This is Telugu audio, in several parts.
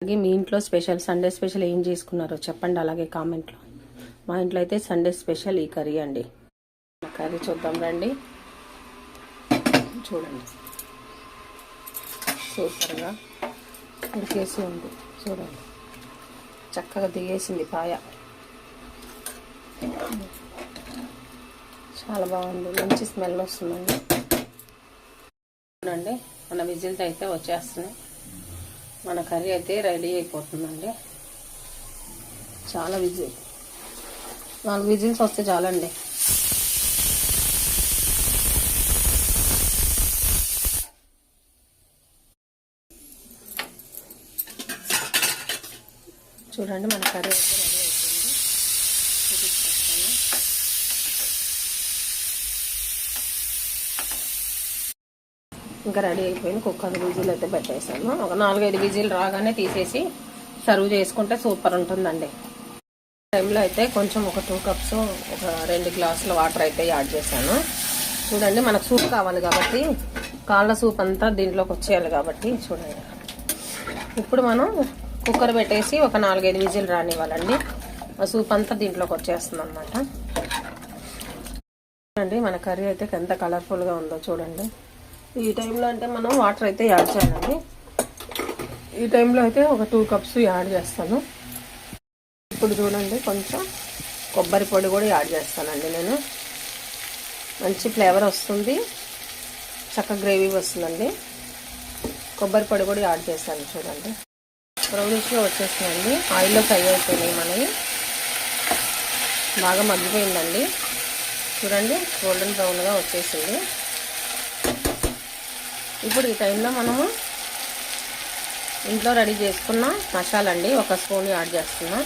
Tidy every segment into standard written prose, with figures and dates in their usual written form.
అలాగే మీ ఇంట్లో స్పెషల్ సండే స్పెషల్ ఏం చేసుకున్నారో చెప్పండి అలాగే కామెంట్లో. మా ఇంట్లో అయితే సండే స్పెషల్ ఈ కర్రీ అండి. కర్రీ చూద్దాం రండి. చూడండి సూపర్గా ఉడికేసి ఉంది. చూడండి చక్కగా దిగేసింది పాయ. చాలా బాగుంది, మంచి స్మెల్ వస్తుందండి. చూడండి మన విజిల్స్ అయితే వచ్చేస్తున్నాయి. మన కర్రీ అయితే రెడీ అయిపోతుందండి. చాలా 4 విజిల్స్ వస్తే చాలండి. చూడండి మన కర్రీ అయితే రెడీ అయిపోయింది. చూపిస్తాను. ఇంకా రెడీ అయిపోయింది. కుక్కర్ విజిల్ అయితే పెట్టేసాను. ఒక 4-5 విజిల్ రాగానే తీసేసి సర్వ్ చేసుకుంటే సూపర్ ఉంటుందండి. టైంలో అయితే కొంచెం ఒక 2 కప్స్ ఒక 2 గ్లాసుల వాటర్ అయితే యాడ్ చేశాను. చూడండి మనకు సూప్ కావాలి కాబట్టి కాళ్ళ సూప్ అంతా దీంట్లోకి వచ్చేయాలి కాబట్టి చూడండి. ఇప్పుడు మనం కుక్కర్ పెట్టేసి ఒక 4-5 విజిల్ రానివ్వాలండి. ఆ సూప్ అంతా దీంట్లోకి వచ్చేస్తుంది అనమాట. చూడండి మన కర్రీ అయితే ఎంత కలర్ఫుల్గా ఉందో చూడండి. ఈ టైంలో అంటే మనం వాటర్ అయితే యాడ్ చేయాలండి. ఈ టైంలో అయితే ఒక 2 కప్స్ యాడ్ చేస్తాను. ఇప్పుడు చూడండి కొంచెం కొబ్బరి పొడి కూడా యాడ్ చేస్తానండి నేను. మంచి ఫ్లేవర్ వస్తుంది, చక్కగా గ్రేవీ వస్తుందండి. కొబ్బరి పొడి కూడా యాడ్ చేస్తాను. చూడండి బ్రౌనిష్గా వచ్చేస్తుందండి. ఆయిల్లో ఫ్రై అయిపోయినాయి మనవి, బాగా మగ్గిపోయిందండి. చూడండి గోల్డెన్ బ్రౌన్గా వచ్చేసింది. ఇప్పుడు ఈ టైంలో మనము ఇంట్లో రెడీ చేసుకున్న మసాలా అండి 1 స్పూన్ యాడ్ చేస్తున్నా.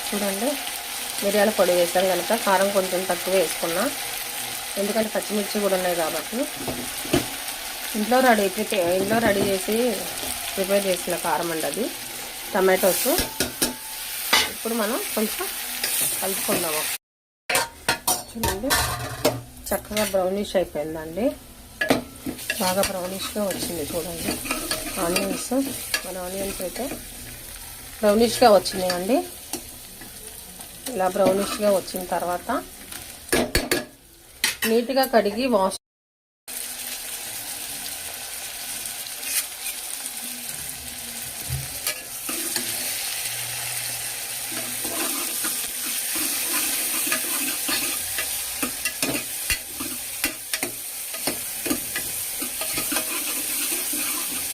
చూడండి మిరియాల పొడి వేసాం కనుక కారం కొంచెం తక్కువ వేసుకున్నా, ఎందుకంటే పచ్చిమిర్చి కూడా ఉన్నాయి కాబట్టి. ఇంట్లో రెడీ చేసి ప్రిపేర్ చేసిన కారం అండి అది. టమాటోస్ ఇప్పుడు మనం కొంచెం కలుపుకుందాము. చూడండి చక్కగా బ్రౌనిష్ అయిపోయిందండి, బాగా బ్రౌనిష్గా వచ్చింది. చూడండి మన ఆనియన్స్ అయితే బ్రౌనిష్గా వచ్చినాయండి. ఇలా బ్రౌనిష్గా వచ్చిన తర్వాత నీట్గా కడిగి వాష్